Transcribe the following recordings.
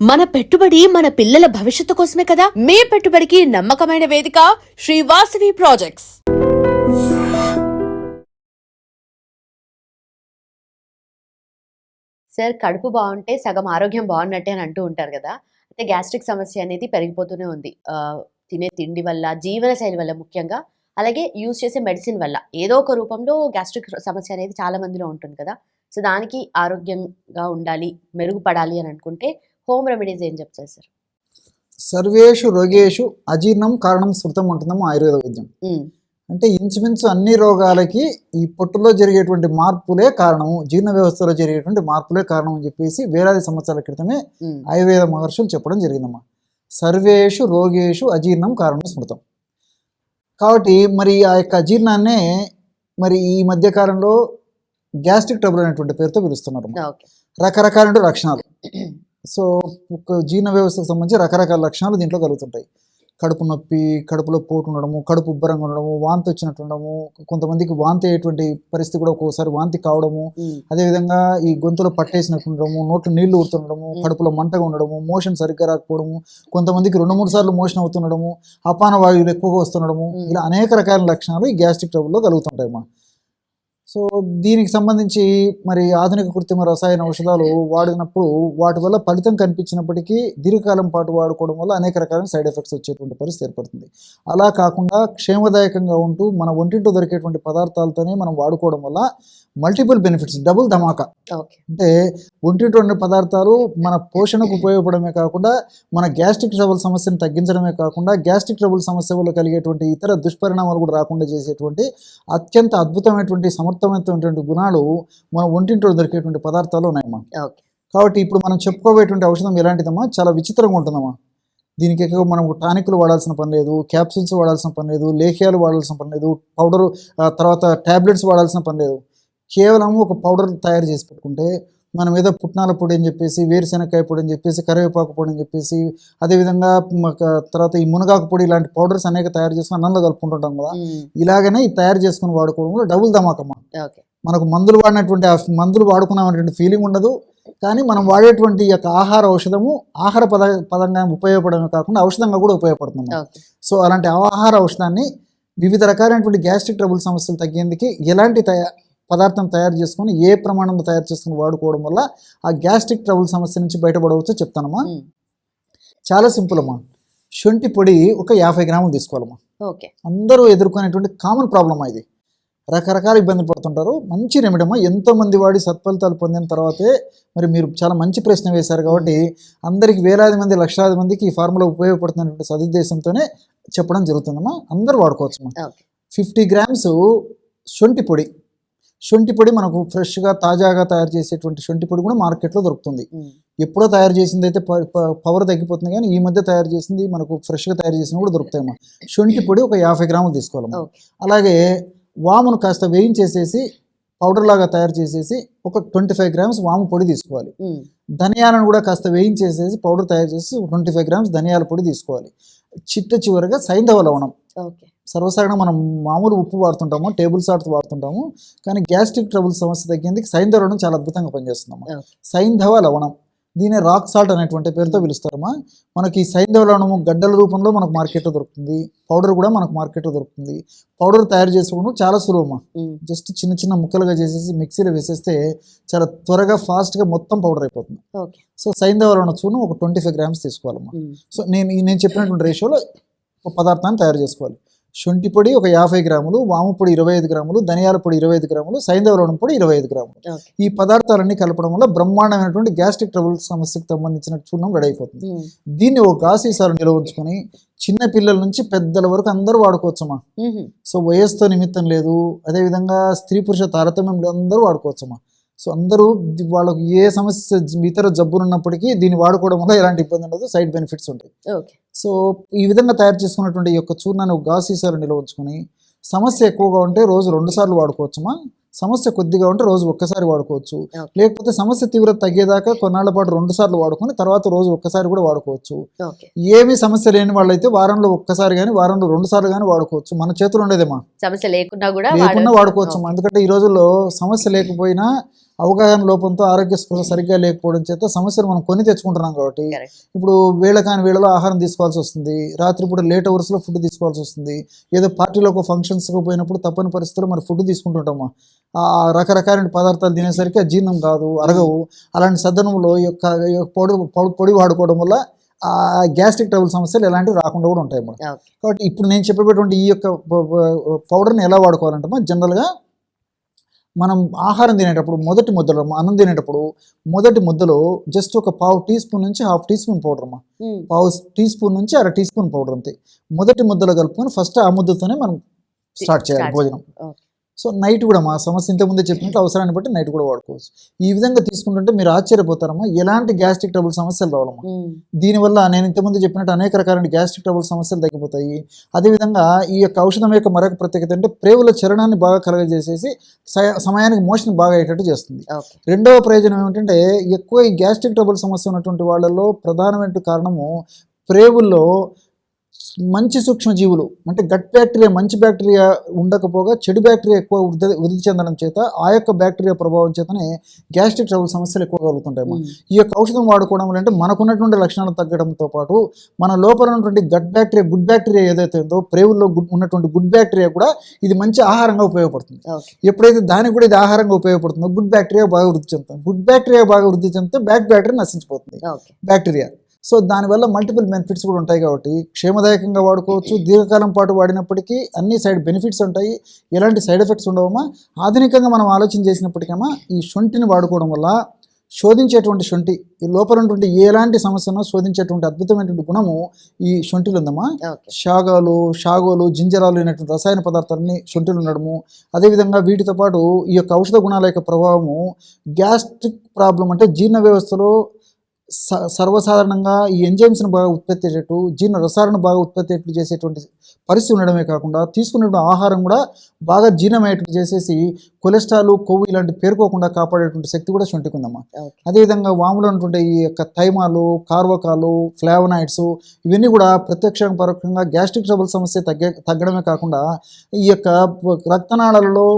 మన పెట్టుబడి మన పిల్లల భవిష్యత్తు కోసమే కదా. మీ పెట్టుబడికి నమ్మకమైన వేదిక శ్రీ వాసవి ప్రాజెక్ట్స్. సార్, కడుపు బాగుంటే సగం ఆరోగ్యం బాగున్నట్టే అని అంటూ ఉంటారు కదా. అయితే గ్యాస్ట్రిక్ సమస్య అనేది పెరిగిపోతూనే ఉంది. తినే తిండి వల్ల, జీవన శైలి వల్ల ముఖ్యంగా, అలాగే యూజ్ చేసే మెడిసిన్ వల్ల ఏదో ఒక రూపంలో గ్యాస్ట్రిక్ సమస్య అనేది చాలా మందిలో ఉంటుంది కదా. సో దానికి ఆరోగ్యంగా ఉండాలి, మెరుగుపడాలి అని అనుకుంటే హోమ్ రెమెడీస్ ఏం చెప్తారు సార్? సర్వేషు రోగేషు అజీర్ణం కారణం శృతం ఉంటుందమ్మా ఆయుర్వేద వైద్యం. అంటే ఇంచుమించు అన్ని రోగాలకి ఈ పొట్టులో జరిగేటువంటి మార్పులే కారణము, జీర్ణ వ్యవస్థలో జరిగేటువంటి మార్పులే కారణం అని చెప్పేసి వేలాది సంవత్సరాల క్రితమే ఆయుర్వేద మహర్షులు చెప్పడం జరిగిందమ్మా. సర్వేషు రోగేషు అజీర్ణం కారణం స్మృతం. కాబట్టి మరి ఆ యొక్క అజీర్ణాన్నే మరి ఈ మధ్యకాలంలో గ్యాస్ట్రిక్ ట్రబుల్ అనేటువంటి పేరుతో పిలుస్తున్నారు. రకరకాల లక్షణాలు. సో జీర్ణ వ్యవస్థకు సంబంధించి రకరకాల లక్షణాలు దీంట్లో కలుగుతుంటాయి. కడుపు నొప్పి, కడుపులో పోటు ఉండడము, కడుపు ఉబ్బరంగా ఉండడము, వాంతి వచ్చినట్టు ఉండడము, కొంతమందికి వాంతి అయ్యేటువంటి పరిస్థితి కూడా ఒక్కోసారి వాంతి కావడము, అదేవిధంగా ఈ గొంతులో పట్టేసినట్టు ఉండడము, నోట్లో నీళ్లు ఊరుతుండడము, కడుపులో మంటగా ఉండడము, మోషన్ సరిగ్గా రాకపోవడము, కొంతమందికి 2-3 సార్లు మోషన్ అవుతుండడము, అపాన వాయువులు ఎక్కువగా వస్తుండడము, ఇలా అనేక రకాల లక్షణాలు ఈ గ్యాస్ట్రిక్ ట్రబుల్లో కలుగుతుంటాయి అమ్మా. సో దీనికి సంబంధించి మరి ఆధునిక కృత్రిమ రసాయన ఔషధాలు వాడినప్పుడు వాటి వల్ల ఫలితం కనిపించినప్పటికీ దీర్ఘకాలం పాటు వాడుకోవడం వల్ల అనేక రకాల సైడ్ ఎఫెక్ట్స్ వచ్చేటువంటి పరిస్థితి ఏర్పడుతుంది. అలా కాకుండా క్షేమదాయకంగా ఉంటూ మన ఒంటింటో దొరికేటువంటి పదార్థాలతోనే మనం వాడుకోవడం వల్ల మల్టిపుల్ బెనిఫిట్స్, డబుల్ ధమాకా. అంటే ఒంటింటో ఉండే పదార్థాలు మన పోషణకు ఉపయోగపడమే కాకుండా మన గ్యాస్ట్రిక్ ట్రబుల్ సమస్యను తగ్గించడమే కాకుండా గ్యాస్ట్రిక్ ట్రబుల్ సమస్య వల్ల కలిగేటువంటి ఇతర దుష్పరిణామాలు కూడా రాకుండా చేసేటువంటి అత్యంత అద్భుతమైనటువంటి సమర్థమైనటువంటి గుణాలు మన ఒంటింటో దొరికేటువంటి పదార్థాలు ఉన్నాయమ్మా. కాబట్టి ఇప్పుడు మనం చెప్పుకోబోయేటువంటి ఔషధం ఎలాంటిదమ్మా, చాలా విచిత్రంగా ఉంటుందమ్మా. దీనికి ఎక్కువ మనం టానిక్లు వాడాల్సిన పని లేదు, క్యాప్సూల్స్ వాడాల్సిన పని లేదు, లేహ్యాలు వాడాల్సిన పని లేదు, పౌడరు తర్వాత ట్యాబ్లెట్స్ వాడాల్సిన పని లేదు. కేవలం ఒక పౌడర్ తయారు చేసి పెట్టుకుంటే మనం ఏదో పుట్నాల పొడి అని చెప్పేసి, వేరుశెనక్కాయ పొడి అని చెప్పేసి, కరివేపాకు పొడి అని చెప్పేసి, అదేవిధంగా తర్వాత ఈ మునగాకు పొడి, ఇలాంటి పౌడర్స్ అనేక తయారు చేసుకుని అన్నంలో కలుపుకుంటుంటాం కదా. ఇలాగనే ఈ తయారు చేసుకుని వాడుకోవడంలో డబుల్ ధమాకమ్మ. మనకు మందులు వాడినటువంటి మందులు వాడుకున్నామనేటువంటి ఫీలింగ్ ఉండదు. కానీ మనం వాడేటువంటి యొక్క ఆహార ఔషధము ఆహార పదంగా ఉపయోగపడమే కాకుండా ఔషధంగా కూడా ఉపయోగపడుతుంది. సో అలాంటి ఆహార ఔషధాన్ని వివిధ రకాలైనటువంటి గ్యాస్ట్రిక్ ట్రబుల్ సమస్యలు తగ్గేందుకు ఎలాంటి పదార్థం తయారు చేసుకొని ఏ ప్రమాణంలో తయారు చేసుకుని వాడుకోవడం వల్ల ఆ గ్యాస్ట్రిక్ ట్రబుల్ సమస్య నుంచి బయటపడవచ్చో చెప్తానమ్మా. చాలా సింపుల్ అమ్మా. శొంఠి పొడి ఒక 50 గ్రాములు తీసుకోవాలమ్మా. అందరూ ఎదుర్కొనేటువంటి కామన్ ప్రాబ్లమ్ ఇది. రకరకాల ఇబ్బంది పడుతుంటారు. మంచి రెమెడీ అమ్మా. ఎంతోమంది వాడి సత్ఫలితాలు పొందిన తర్వాతే మరి మీరు చాలా మంచి ప్రశ్న వేశారు కాబట్టి అందరికి వేలాది మంది, లక్షలాది మందికి ఈ ఫార్ములా ఉపయోగపడుతున్నటువంటి సదుద్దేశంతోనే చెప్పడం జరుగుతుందమ్మా. అందరూ వాడుకోవచ్చమ్మా. 50 గ్రామ్స్ శొంఠి పొడి మనకు ఫ్రెష్గా తాజాగా తయారు చేసేటువంటి శొంఠి పొడి కూడా మార్కెట్లో దొరుకుతుంది. ఎప్పుడో తయారు చేసింది అయితే పవర్ తగ్గిపోతుంది, కానీ ఈ మధ్య తయారు చేసింది మనకు ఫ్రెష్గా తయారు చేసినవి కూడా దొరుకుతాయమ్మా. శొంఠి పొడి ఒక 50 గ్రాములు తీసుకోవాలమ్మా. అలాగే వామును కాస్త వేయించేసేసి పౌడర్ లాగా తయారు చేసేసి ఒక 25 గ్రామ్స్ వాము పొడి తీసుకోవాలి. ధనియాలను కూడా కాస్త వేయించేసేసి పౌడర్ తయారు చేసి 25 గ్రామ్స్ ధనియాల పొడి తీసుకోవాలి. చివరగా సైంధవ లవణం. సర్వసాధారణంగా మనం మామూలు ఉప్పు వాడుతుంటాము, టేబుల్ సాల్ట్ వాడుతుంటాము, కానీ గ్యాస్ట్రిక్ ట్రబుల్ సమస్య తగ్గేందుకు సైంధవ లవణం చాలా అద్భుతంగా పనిచేస్తుందమ్మా. సైంధవ లవణం, దీన్ని రాక్ సాల్ట్ అనేటువంటి పేరుతో పిలుస్తారమ్మా. మనకి సైంధవ లవణము గడ్డల రూపంలో మనకు మార్కెట్లో దొరుకుతుంది, పౌడర్ కూడా మనకు మార్కెట్లో దొరుకుతుంది. పౌడర్ తయారు చేసుకోవడం చాలా సులువమ్మా. జస్ట్ చిన్న చిన్న ముక్కలుగా చేసేసి మిక్సీలో వేసేస్తే చాలా త్వరగా ఫాస్ట్గా మొత్తం పౌడర్ అయిపోతుంది. సో సైంధవ లవణ చూర్ణం ఒక 25 గ్రామ్స్ తీసుకోవాలమ్మా. సో నేను చెప్పినటువంటి రేషియోలో ఒక పదార్థాన్ని తయారు చేసుకోవాలి. శొంఠి పొడి ఒక 50 గ్రాములు, వాము పొడి 25 గ్రాములు, ధనియాల పొడి 25 గ్రాములు, సైంధవ లవణం పొడి 25 గ్రాములు. ఈ పదార్థాలన్నీ కలపడం వల్ల బ్రహ్మాండమైనటువంటి గ్యాస్ట్రిక్ ట్రబుల్ సమస్యకు సంబంధించిన చూర్ణం రెడీ అయిపోతుంది. దీన్ని ఒక గాసీసాలు నిల్వ ఉంచుకొని చిన్న పిల్లల నుంచి పెద్దల వరకు అందరూ వాడుకోవచ్చమ్మా. సో వయస్సుతో నిమిత్తం లేదు, అదేవిధంగా స్త్రీ పురుష తారతమ్యం అందరూ వాడుకోవచ్చమ్మా. సో అందరూ వాళ్ళకు ఏ సమస్య ఇతర జబ్బులు ఉన్నప్పటికీ దీన్ని వాడుకోవడం వల్ల ఎలాంటి ఇబ్బంది ఉండదు, సైడ్ బెనిఫిట్స్ ఉంటాయి. సో ఈ విధంగా తయారు చేసుకున్నటువంటి ఈ యొక్క చూర్ణాన్ని ఒక గాసీసాలు నిల్వ ఉంచుకొని సమస్య ఎక్కువగా ఉంటే రోజు 2 సార్లు వాడుకోవచ్చమ్మా. సమస్య కొద్దిగా ఉంటే రోజు ఒక్కసారి వాడుకోవచ్చు. లేకపోతే సమస్య తీవ్రత తగ్గేదాకా కొన్నాళ్ల పాటు 2 సార్లు వాడుకొని తర్వాత రోజు ఒక్కసారి కూడా వాడుకోవచ్చు. ఏమీ సమస్య లేని వాళ్ళైతే వారంలో ఒక్కసారి కానీ వారంలో 2 సార్లు కానీ వాడుకోవచ్చు. మన చేతులు ఉండేదేమా, సమస్య లేకుండా వాడుకోవచ్చు. ఎందుకంటే ఈ రోజుల్లో సమస్య లేకపోయినా అవగాహన లోపంతో ఆరోగ్య స్పృహ సరిగ్గా లేకపోవడం చేత సమస్యలు మనం కొని తెచ్చుకుంటున్నాం కాబట్టి Correct. ఇప్పుడు వేళ కాని వేళలో ఆహారం తీసుకోవాల్సి వస్తుంది, రాత్రిపూట లేట్ అవర్స్లో ఫుడ్ తీసుకోవాల్సి వస్తుంది, ఏదో పార్టీలో ఒక ఫంక్షన్స్కి పోయినప్పుడు తప్పని పరిస్థితుల్లో మరి ఫుడ్ తీసుకుంటుంటాము. ఆ రకరకాల పదార్థాలు తినేసరికి జీర్ణం కాదు, అరగవు. అలాంటి సద్దనంలో ఈ యొక్క పొడి వాడుకోవడం వల్ల ఆ గ్యాస్ట్రిక్ ట్రబుల్ సమస్యలు ఎలాంటివి రాకుండా కూడా ఉంటాయి అన్నమాట. Okay. కాబట్టి ఇప్పుడు నేను చెప్పేటువంటి ఈ యొక్క పౌడర్ని ఎలా వాడుకోవాలంటే జనరల్గా మనం ఆహారం తినేటప్పుడు మొదటి ముద్దలో అన్నం తినేటప్పుడు మొదటి ముద్దలో జస్ట్ ఒక పావు టీ స్పూన్ నుంచి హాఫ్ టీ స్పూన్ పౌడర్ అమ్మా, పావు టీ స్పూన్ నుంచి అర టీ స్పూన్ పౌడర్ అంతే మొదటి ముద్దలో కలుపుకొని ఫస్ట్ ఆ ముద్దతోనే మనం స్టార్ట్ చేయాలి భోజనం. సో నైట్ కూడా మా సమస్య ఇంతకుముందే చెప్పినట్టు అవసరాన్ని బట్టి నైట్ కూడా వాడుకోవచ్చు. ఈ విధంగా తీసుకుంటుంటే మీరు ఆశ్చర్యపోతారమ్మా, ఎలాంటి గ్యాస్ట్రిక్ ట్రబుల్ సమస్యలు రావాలమ్మా. దీనివల్ల నేను ఇంతకుముందు చెప్పినట్టు అనేక రకాల గ్యాస్ట్రిక్ ట్రబుల్ సమస్యలు తగ్గిపోతాయి. అదేవిధంగా ఈ యొక్క ఔషధం యొక్క మరొక ప్రత్యేకత అంటే ప్రేవుల చరణాన్ని బాగా కలగజేసేసి సమయానికి మోషన్ బాగా అయ్యేటట్టు చేస్తుంది. రెండవ ప్రయోజనం ఏమిటంటే ఎక్కువ ఈ గ్యాస్ట్రిక్ ట్రబుల్ సమస్య ఉన్నటువంటి వాళ్ళలో ప్రధానమైన కారణము ప్రేవుల్లో మంచి సూక్ష్మజీవులు అంటే గట్ బ్యాక్టీరియా, మంచి బ్యాక్టీరియా ఉండకపోగా చెడు బ్యాక్టీరియా ఎక్కువ వృద్ధి చెందడం చేత ఆ యొక్క బ్యాక్టీరియా ప్రభావం చేతనే గ్యాస్ట్రిక్ ట్రబుల్ సమస్యలు ఎక్కువ కలుగుతుంటాయి. ఈ యొక్క ఔషధం వాడుకోవడం వల్ల అంటే మనకున్నటువంటి లక్షణాలు తగ్గడంతో పాటు మన లోపల ఉన్నటువంటి గట్ బ్యాక్టీరియా, గుడ్ బ్యాక్టీరియా ఏదైతే ఉందో ప్రేవుల్లో ఉన్నటువంటి గుడ్ బ్యాక్టీరియా కూడా ఇది మంచి ఆహారంగా ఉపయోగపడుతుంది. ఎప్పుడైతే దానికి కూడా ఇది ఆహారంగా ఉపయోగపడుతుందో గుడ్ బ్యాక్టీరియా బాగా వృద్ధి చెందుతుంది. గుడ్ బ్యాక్టీరియా బాగా వృద్ధి చెందితే బ్యాడ్ బ్యాక్టీరియా నశించిపోతుంది బ్యాక్టీరియా. సో దానివల్ల మల్టిపుల్ బెనిఫిట్స్ కూడా ఉంటాయి కాబట్టి క్షేమదాయకంగా వాడుకోవచ్చు. దీర్ఘకాలం పాటు వాడినప్పటికీ అన్ని సైడ్ బెనిఫిట్స్ ఉంటాయి, ఎలాంటి సైడ్ ఎఫెక్ట్స్ ఉండవమ్మా. ఆధునికంగా మనం ఆలోచన చేసినప్పటికమ్మా ఈ శొంఠిని వాడుకోవడం వల్ల శోధించేటువంటి శొంఠి, ఈ లోపల ఉన్నటువంటి ఎలాంటి సమస్యను శోధించేటువంటి అద్భుతమైనటువంటి గుణము ఈ శొంఠిలో ఉందమ్మా. షాగోలు జింజరాలు అయినటువంటి రసాయన పదార్థాలని శొంఠిలో ఉండడము, అదేవిధంగా వీటితో పాటు ఈ యొక్క ఔషధ గుణాల యొక్క ప్రభావము గ్యాస్ట్రిక్ ప్రాబ్లం అంటే జీర్ణ వ్యవస్థలో సర్వసాధారణంగా ఈ ఎంజైమ్స్ను బాగా ఉత్పత్తి అయ్యేటట్టు, జీర్ణ రసాలను బాగా ఉత్పత్తి అయ్యేట్లు చేసేటువంటి పరిస్థితి ఉండడమే కాకుండా తీసుకునేటువంటి ఆహారం కూడా బాగా జీర్ణమయ్యేటట్టు చేసేసి కొలెస్ట్రాల్, కొవ్వు ఇలాంటి పేరుకోకుండా కాపాడేటువంటి శక్తి కూడా శొంఠికి ఉందమ్మా. అదేవిధంగా వాములో ఉన్నటువంటి ఈ యొక్క థైమాలు, కార్వకాలు, ఫ్లావనాయిడ్స్ ఇవన్నీ కూడా ప్రత్యక్షంగా పరోక్షంగా గ్యాస్ట్రిక్ ట్రబుల్ సమస్య తగ్గడమే కాకుండా ఈ యొక్క రక్తనాళాలలో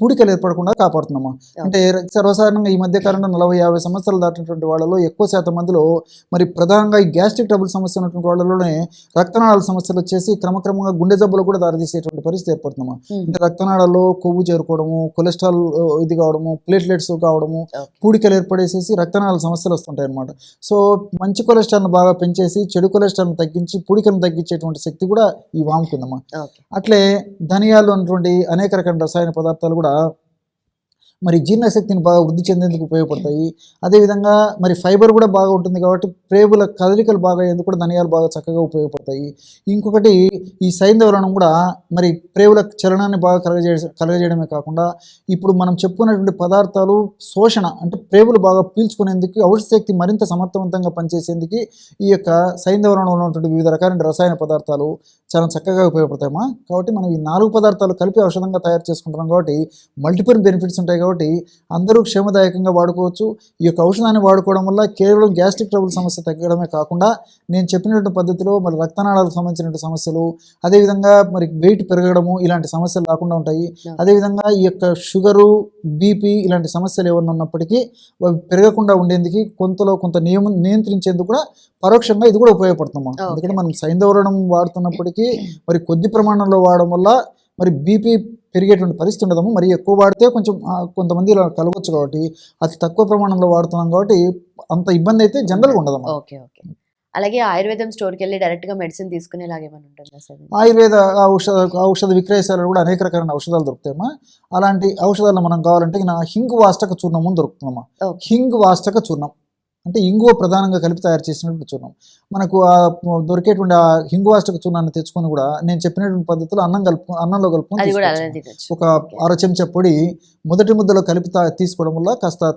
పూడికలు ఏర్పడకుండా కాపాడుతున్నామా. అంటే సర్వసాధారణంగా ఈ మధ్య కాలంలో 40-50 సంవత్సరాలు దాటినటువంటి వాళ్ళలో ఎక్కువ శాతం మందిలో మరి ప్రధానంగా ఈ గ్యాస్ట్రిక్ ట్రబుల్ సమస్య ఉన్నటువంటి వాళ్ళలోనే రక్తనాళాల సమస్యలు వచ్చేసి క్రమక్రమంగా గుండె జబ్బులు కూడా దారితీసేటువంటి పరిస్థితి ఏర్పడుతున్నామా. అంటే రక్తనాళాల్లో కొవ్వు చేరుకోవడము, కొలెస్ట్రాల్ ఇది కావడము, ప్లేట్లెట్స్ కావడము, పూడికలు ఏర్పడేసేసి రక్తనాళాల సమస్యలు వస్తుంటాయి అన్నమాట. సో మంచి కొలెస్ట్రాల్ను బాగా పెంచేసి చెడు కొలెస్ట్రాల్ను తగ్గించి పూడికలను తగ్గించేటువంటి శక్తి కూడా ఈ వాముకుందమ్మా. అట్లే ధనియాల్లో ఉన్నటువంటి అనేక రకాల రసాయన పదార్థాలు కూడా మరి జీర్ణశక్తిని బాగా వృద్ధి చెందేందుకు ఉపయోగపడతాయి. అదేవిధంగా మరి ఫైబర్ కూడా బాగా ఉంటుంది కాబట్టి ప్రేవుల కదలికలు బాగా అయ్యేందుకు కూడా ధనియాలు బాగా చక్కగా ఉపయోగపడతాయి. ఇంకొకటి ఈ సైంధవరణం కూడా మరి ప్రేవుల చలనాన్ని బాగా కలగజేయడమే కాకుండా ఇప్పుడు మనం చెప్పుకున్నటువంటి పదార్థాలు శోషణ అంటే ప్రేవులు బాగా పీల్చుకునేందుకు, ఔషధ శక్తి మరింత సమర్థవంతంగా పనిచేసేందుకు ఈ యొక్క సైంధవరణంలో ఉన్నటువంటి వివిధ రకాల రసాయన పదార్థాలు చాలా చక్కగా ఉపయోగపడతాయమ్మా. కాబట్టి మనం ఈ 4 పదార్థాలు కలిపి ఔషధంగా తయారు చేసుకుంటున్నాం కాబట్టి మల్టిపుల్ బెనిఫిట్స్ ఉంటాయి కాబట్టి అందరూ క్షేమదాయకంగా వాడుకోవచ్చు. ఈ యొక్క ఔషధాన్ని వాడుకోవడం వల్ల కేవలం గ్యాస్ట్రిక్ ట్రబుల్ సమస్య తగ్గడమే కాకుండా నేను చెప్పినటువంటి పద్ధతిలో మరి రక్తనాళాలకు సంబంధించినటువంటి సమస్యలు, అదేవిధంగా మరి వెయిట్ పెరగడము ఇలాంటి సమస్యలు రాకుండా ఉంటాయి. అదేవిధంగా ఈ యొక్క షుగరు, బీపీ ఇలాంటి సమస్యలు ఏమన్నా ఉన్నప్పటికీ అవి పెరగకుండా ఉండేందుకు కొంత నియంత్రించేందుకు కూడా పరోక్షంగా ఇది కూడా ఉపయోగపడుతున్నాం. ఎందుకంటే మనం సైంధవరణం వాడుతున్నప్పటికీ మరి కొద్ది ప్రమాణంలో వాడడం వల్ల మరి బీపీ పెరిగేటువంటి పరిస్థితి ఉండదము. మరి ఎక్కువ వాడితే కొంతమంది ఇలా కలగవచ్చు కాబట్టి అతి తక్కువ ప్రమాణంలో వాడుతున్నాం కాబట్టి అంత ఇబ్బంది అయితే జనరల్గా ఉండదమ్మా. ఓకే. అలాగే ఆయుర్వేదం స్టోర్కి వెళ్ళి డైరెక్ట్గా మెడిసిన్ తీసుకునేలాగేమైనా ఉంటుందా సార్? ఆయుర్వేద ఔషధ విక్రయశాలలో కూడా అనేక రకాల ఔషధాలు దొరుకుతాయమ్మా. అలాంటి ఔషధాలు మనం కావాలంటే హింగు వాష్టక చూర్ణము దొరుకుతుందమ్మా. హింగు వాష్టక చూర్ణం అంటే ఇంగువ ప్రధానంగా కలిపి తయారు చేసినటువంటి చూర్ణం. మనకు దొరికేటువంటి ఆ హింగువాష్టక చూర్ణాన్ని తెచ్చుకొని కూడా నేను చెప్పినటువంటి పద్ధతిలో అన్నంలో కలుపుకొని ఒక అర చెంచా పొడి మొదటి ముద్దలో కలిపి తీసుకోవడం వల్ల కాస్త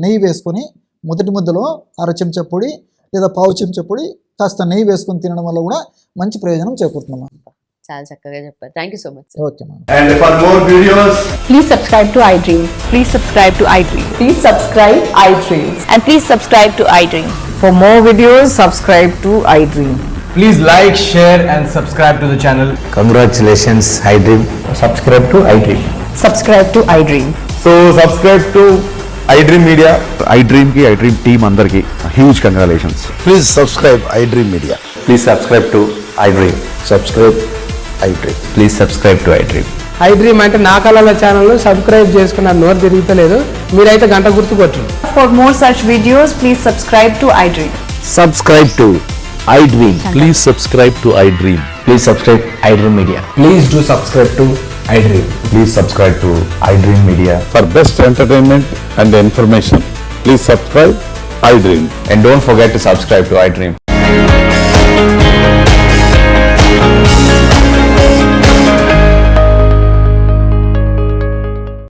నెయ్యి వేసుకొని మొదటి ముద్దలో అర చెంచా పొడి లేదా పావు చెంచా పొడి కాస్త నెయ్యి వేసుకొని తినడం వల్ల కూడా మంచి ప్రయోజనం చేకూరుతుందమ్మా. చాలా చక్కగా చెప్పారు. Thank you so much. Okay ma'am. And for more videos, please subscribe to iDream. Please subscribe to iDream. Please subscribe iDream. And please subscribe to iDream. For more videos, subscribe to iDream. please like, share and subscribe to the channel. Congratulations, iDream. Subscribe to iDream. Subscribe to iDream. So subscribe to iDream Media. iDream కి iDream team అందరికి huge congratulations. Please subscribe iDream Media. Please subscribe to iDream. Subscribe iDream. Please subscribe to iDream. iDream అంటే నా కళల channel subscribe చేసుకున్న నోరు తిరుగుతలేదు, మీరైతే గంట గుర్తు కొట్టండి. For more such videos, please subscribe to iDream. Subscribe to iDream. Please subscribe to iDream. Please subscribe iDream Media. Please do subscribe to iDream. Please subscribe to iDream Media. For best entertainment and information, please subscribe iDream. And don't forget to subscribe to iDream.